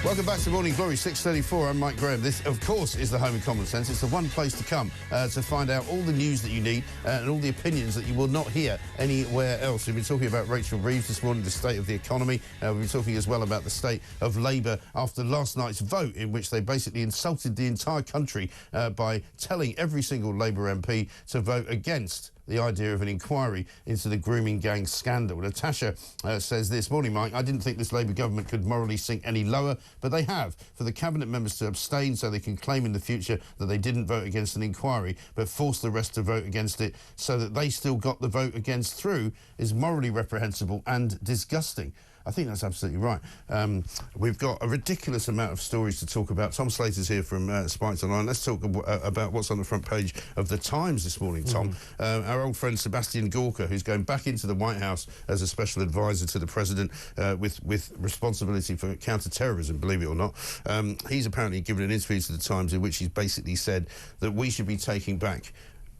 Welcome back to Morning Glory, 6:34. I'm Mike Graham. This, of course, is the home of common sense. It's the one place to come to find out all the news that you need and all the opinions that you will not hear anywhere else. We've been talking about Rachel Reeves this morning, the state of the economy. We've been talking as well about the state of Labour after last night's vote, in which they basically insulted the entire country by telling every single Labour MP to vote against the idea of an inquiry into the grooming gang scandal. Natasha says this morning, Mike, I didn't think this Labour government could morally sink any lower, but they have. For the cabinet members to abstain so they can claim in the future that they didn't vote against an inquiry, but force the rest to vote against it so that they still got the vote against through is morally reprehensible and disgusting. I think that's absolutely right. We've got a ridiculous amount of stories to talk about. Tom Slater's here from Spikes Online. Let's talk about what's on the front page of the Times this morning, Tom. Our old friend Sebastian Gorka, who's going back into the White House as a special advisor to the president with responsibility for counterterrorism, believe it or not. He's apparently given an interview to the Times in which he's basically said that we should be taking back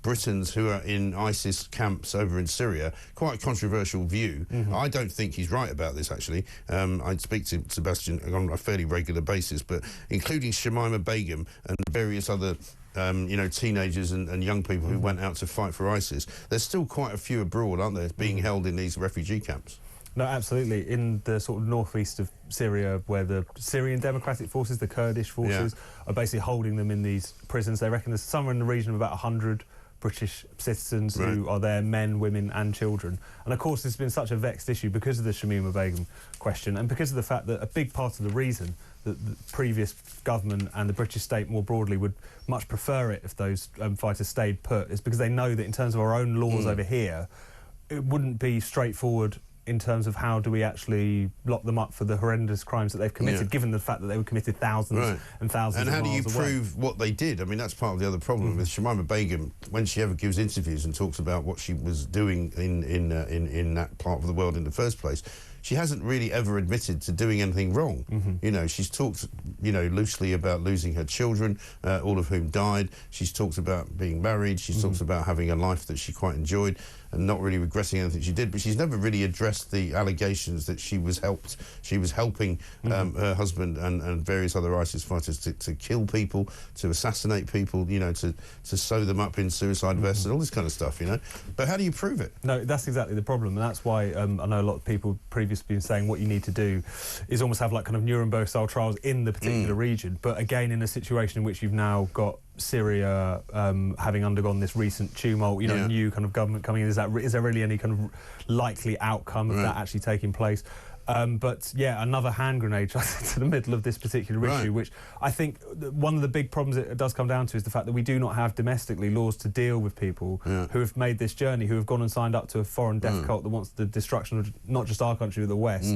Britons who are in ISIS camps over in Syria. Quite a controversial view. I don't think he's right about this, actually. I speak to Sebastian on a fairly regular basis, but including Shamima Begum and various other teenagers and young people who went out to fight for ISIS. There's still quite a few abroad, aren't there, being held in these refugee camps? No, absolutely. In the sort of northeast of Syria, where the Syrian Democratic Forces, the Kurdish forces, are basically holding them in these prisons. They reckon there's somewhere in the region of about 100 British citizens who are there, men, women and children. And of course it's been such a vexed issue because of the Shamima Begum question and because of the fact that a big part of the reason that the previous government and the British state more broadly would much prefer it if those fighters stayed put is because they know that in terms of our own laws over here, it wouldn't be straightforward in terms of how do we actually lock them up for the horrendous crimes that they've committed, given the fact that they were committed thousands and thousands of miles away. And how do you prove what they did? I mean, that's part of the other problem with Shamima Begum. When she ever gives interviews and talks about what she was doing in that part of the world in the first place, she hasn't really ever admitted to doing anything wrong. You know, she's talked, loosely about losing her children, all of whom died. She's talked about being married. She's talked about having a life that she quite enjoyed and not really regretting anything she did. But she's never really addressed the allegations that she was helping her husband and various other ISIS fighters to kill people, to assassinate people, to sew them up in suicide vests and all this kind of stuff, But how do you prove it? No, that's exactly the problem, and that's why I know a lot of people previously been saying what you need to do is almost have like kind of Nuremberg-style trials in the particular region, but again in a situation in which you've now got Syria having undergone this recent tumult, new kind of government coming in. Is there really any kind of likely outcome of that actually taking place? But yeah, another hand grenade to the middle of this particular issue, which I think one of the big problems it does come down to is the fact that we do not have domestically laws to deal with people who have made this journey, who have gone and signed up to a foreign death cult that wants the destruction of not just our country but the West.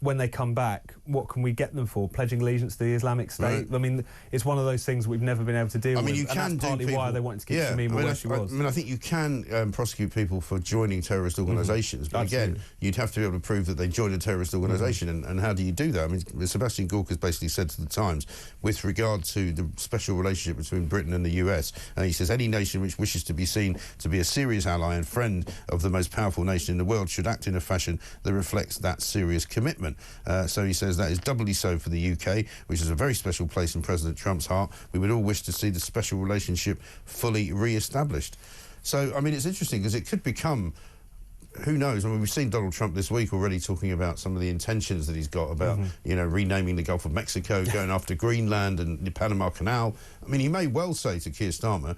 When they come back, what can we get them for? Pledging allegiance to the Islamic State? I mean, it's one of those things we've never been able to deal with. You can and that's partly why they wanted to keep Shamima where she was. I think you can prosecute people for joining terrorist organisations, but again, you'd have to be able to prove that they joined a terrorist organisation, and how do you do that? I mean, Sebastian Gorka has basically said to the Times, with regard to the special relationship between Britain and the US, and he says any nation which wishes to be seen to be a serious ally and friend of the most powerful nation in the world should act in a fashion that reflects that serious commitment. So he says that is doubly so for the UK, which is a very special place in President Trump's heart. We would all wish to see the special relationship fully re-established. So, I mean, it's interesting because it could become, who knows? I mean, we've seen Donald Trump this week already talking about some of the intentions that he's got about, renaming the Gulf of Mexico, going after Greenland and the Panama Canal. I mean, he may well say to Keir Starmer,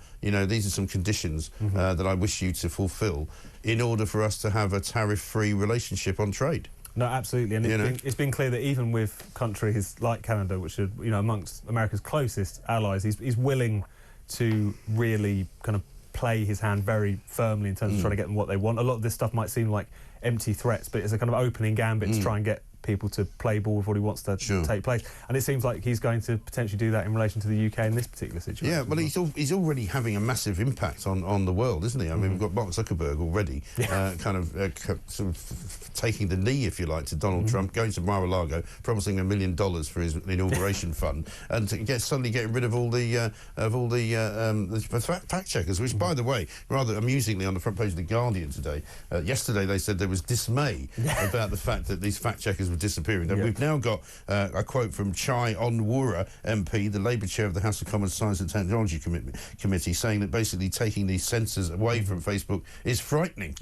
these are some conditions that I wish you to fulfil in order for us to have a tariff-free relationship on trade. No, absolutely, and it's been clear that even with countries like Canada, which are amongst America's closest allies, he's willing to really kind of play his hand very firmly in terms of trying to get them what they want. A lot of this stuff might seem like empty threats, but it's a kind of opening gambit to try and get people to play ball with what he wants to take place. And it seems like he's going to potentially do that in relation to the UK in this particular situation. Yeah, well, he's already having a massive impact on the world, isn't he? I mean, we've got Mark Zuckerberg already sort of taking the knee, if you like, to Donald Trump, going to Mar-a-Lago, promising $1 million for his inauguration fund, and suddenly getting rid of all the fact checkers, which, by the way, rather amusingly on the front page of The Guardian today, yesterday they said there was dismay about the fact that these fact checkers of disappearing. We've now got a quote from Chai Onwura MP, the Labour chair of the House of Commons Science and Technology Committee, saying that basically taking these censors away from Facebook is frightening.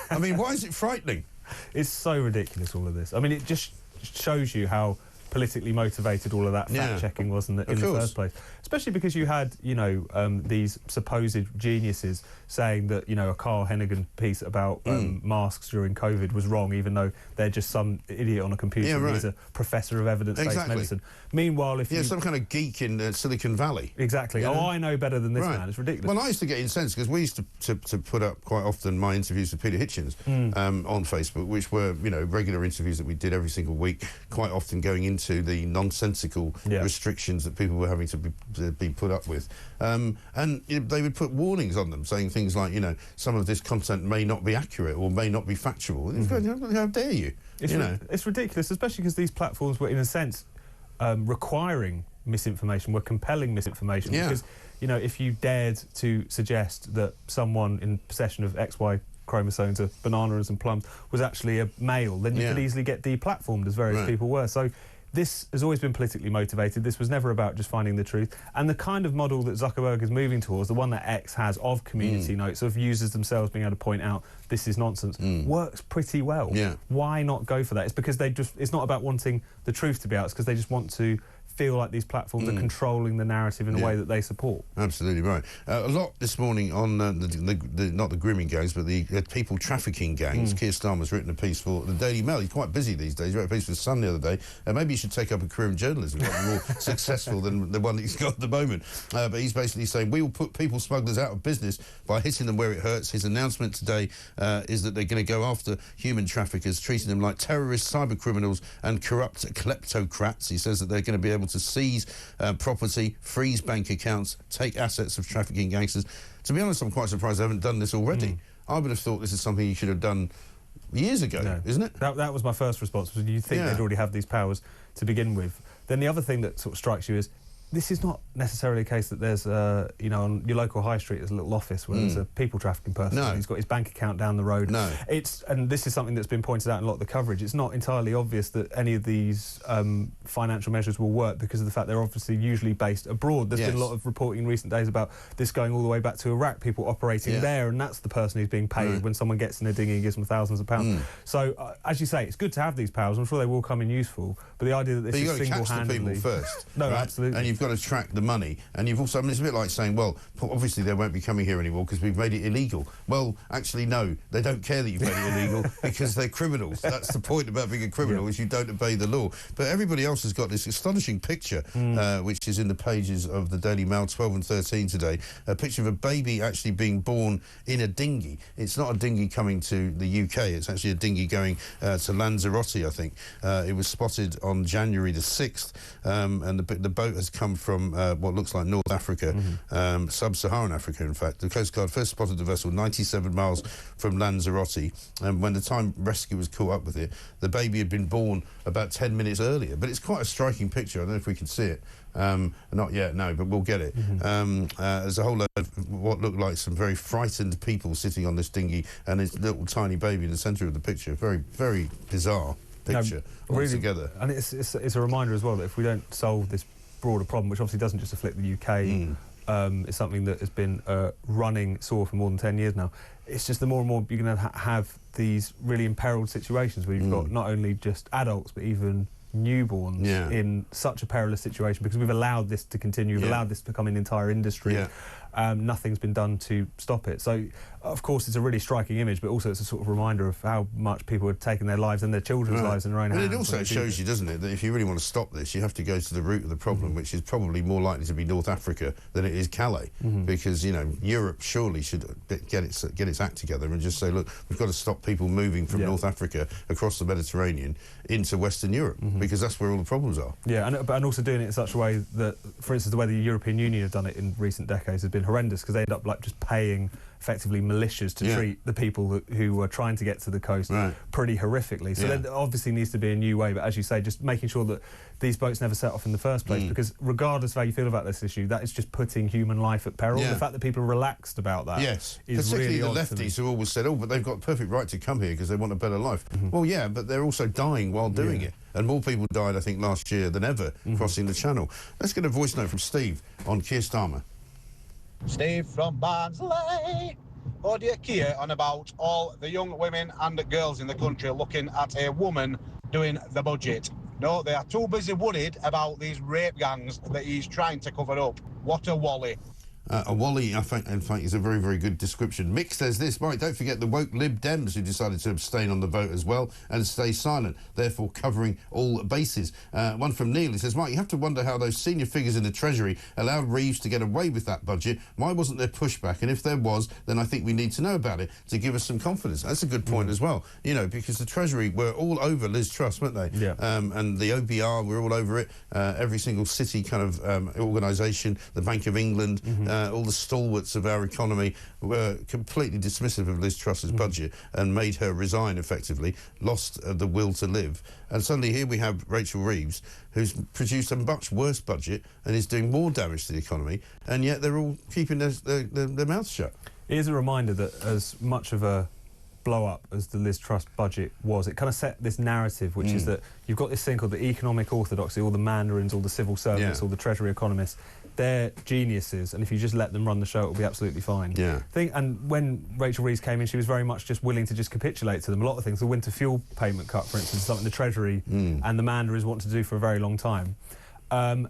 I mean, why is it frightening? It's so ridiculous, all of this. I mean, it just shows you how politically motivated all of that fact-checking was in the first place. Especially because you had, these supposed geniuses saying that, a Carl Hennigan piece about masks during COVID was wrong, even though they're just some idiot on a computer who's a professor of evidence-based medicine. Meanwhile, if some kind of geek in Silicon Valley. Exactly. Oh, I know better than this man. It's ridiculous. Well, I used to get incensed because we used to put up quite often my interviews with Peter Hitchens on Facebook, which were, regular interviews that we did every single week, quite often going into the nonsensical restrictions that people were having to be put up with. And they would put warnings on them, saying things like, some of this content may not be accurate or may not be factual. How dare you? It's ridiculous, especially because these platforms were, in a sense, requiring misinformation, were compelling misinformation. Because, if you dared to suggest that someone in possession of XY chromosomes of bananas and plums was actually a male, then you could easily get deplatformed, as various people were. So this has always been politically motivated. This was never about just finding the truth. And the kind of model that Zuckerberg is moving towards, the one that X has of community notes, of users themselves being able to point out this is nonsense, works pretty well. Why not go for that? It's because it's not about wanting the truth to be out, it's because they just want to feel like these platforms are controlling the narrative in a way that they support. Absolutely right. A lot this morning on not the grooming gangs, but the people trafficking gangs. Keir Starmer's written a piece for the Daily Mail. He's quite busy these days. He wrote a piece for The Sun the other day. Maybe he should take up a career in journalism, more successful than the one that he's got at the moment. But he's basically saying we will put people smugglers out of business by hitting them where it hurts. His announcement today is that they're going to go after human traffickers, treating them like terrorists, cyber criminals and corrupt kleptocrats. He says that they're going to be able to seize property, freeze bank accounts, take assets of trafficking gangsters. To be honest, I'm quite surprised they haven't done this already. I would have thought this is something you should have done years ago, isn't it? That was my first response, was you think they'd already have these powers to begin with. Then the other thing that sort of strikes you is this is not necessarily a case that there's, on your local high street, there's a little office where there's a people trafficking person. No. He's got his bank account down the road. No. And this is something that's been pointed out in a lot of the coverage. It's not entirely obvious that any of these financial measures will work because of the fact they're obviously usually based abroad. There's been a lot of reporting in recent days about this going all the way back to Iraq, people operating there, and that's the person who's being paid when someone gets in a dinghy and gives them thousands of pounds. So, as you say, it's good to have these powers. I'm sure they will come in useful. But the idea that this is single-handedly... But you've got to catch the people first. No, absolutely. And you've got to track the money. And you've also, it's a bit like saying, well, obviously they won't be coming here anymore because we've made it illegal. Well, actually, no, they don't care that you've made it illegal because they're criminals. That's the point about being a criminal, is you don't obey the law. But everybody else has got this astonishing picture, which is in the pages of the Daily Mail 12 and 13 today, a picture of a baby actually being born in a dinghy. It's not a dinghy coming to the UK, it's actually a dinghy going to Lanzarote, I think. It was spotted on January the 6th, and the boat has come from what looks like North Africa, sub-Saharan Africa, in fact. The Coast Guard first spotted the vessel 97 miles from Lanzarote, and when the time rescue was caught up with it, the baby had been born about 10 minutes earlier. But it's quite a striking picture. I don't know if we can see it. Not yet, no, but we'll get it. There's a whole load of what looked like some very frightened people sitting on this dinghy, and this little tiny baby in the centre of the picture. Very, very bizarre picture altogether. And it's a reminder as well that if we don't solve this broader problem, which obviously doesn't just afflict the UK, it's something that has been running sore for more than 10 years now. It's just the more and more you're going to have these really imperiled situations where you've got not only just adults but even newborns in such a perilous situation because we've allowed this to continue, we've allowed this to become an entire industry. Nothing's been done to stop it. So, of course, it's a really striking image, but also it's a sort of reminder of how much people have taken their lives and their children's lives in their own hands. But it also shows you, doesn't it, that if you really want to stop this, you have to go to the root of the problem, which is probably more likely to be North Africa than it is Calais, because, Europe surely should get its act together and just say, look, we've got to stop people moving from North Africa across the Mediterranean into Western Europe, because that's where all the problems are. Yeah, and also doing it in such a way that, for instance, the way the European Union have done it in recent decades has been been horrendous, because they end up like just paying effectively militias to treat the people who were trying to get to the coast pretty horrifically. So there obviously needs to be a new way, but as you say, just making sure that these boats never set off in the first place, because regardless of how you feel about this issue, that is just putting human life at peril. The fact that people are relaxed about that is particularly really the lefties who always said, oh, but they've got a perfect right to come here because they want a better life. Well, yeah, but they're also dying while doing it. And more people died, I think, last year than ever crossing the channel. Let's get a voice note from Steve on Keir Starmer. Steve from Barnsley. Or do you care on about all the young women and girls in the country looking at a woman doing the budget? No, they are too busy worried about these rape gangs that he's trying to cover up. What a wally. A wally, I think, in fact, is a very, very good description. Mick says this, Mike, don't forget the woke Lib Dems who decided to abstain on the vote as well and stay silent, therefore covering all bases. One from Neil, he says, Mike, you have to wonder how those senior figures in the Treasury allowed Reeves to get away with that budget. Why wasn't there pushback? And if there was, then I think we need to know about it to give us some confidence. That's a good point as well, you know, because the Treasury were all over Liz Truss, weren't they? Yeah. And the OBR were all over it. Every single city kind of organisation, the Bank of England, all the stalwarts of our economy were completely dismissive of Liz Truss's budget and made her resign effectively, lost the will to live. And suddenly here we have Rachel Reeves, who's produced a much worse budget and is doing more damage to the economy, and yet they're all keeping their mouths shut. It is a reminder that as much of a blow-up as the Liz Truss budget was, it kind of set this narrative, which is that you've got this thing called the economic orthodoxy, all the mandarins, all the civil servants, all the Treasury economists. They're geniuses, and if you just let them run the show, it'll be absolutely fine. And when Rachel Reeves came in, she was very much just willing to just capitulate to them. A lot of things, the winter fuel payment cut, for instance, is something the Treasury and the mandarins want to do for a very long time. And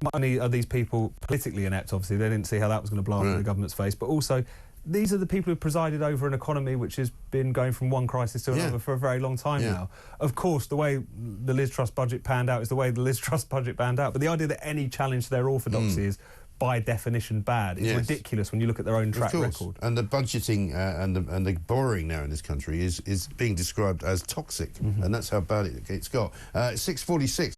not only are these people politically inept, obviously, they didn't see how that was going to blow up in the government's face, but also these are the people who've presided over an economy which has been going from one crisis to another for a very long time now. Of course, the way the Liz Truss budget panned out is the way the Liz Truss budget panned out. But the idea that any challenge to their orthodoxy is, by definition, bad is ridiculous when you look at their own track record. And the budgeting and the borrowing now in this country is being described as toxic, and that's how bad it's got. 6:46.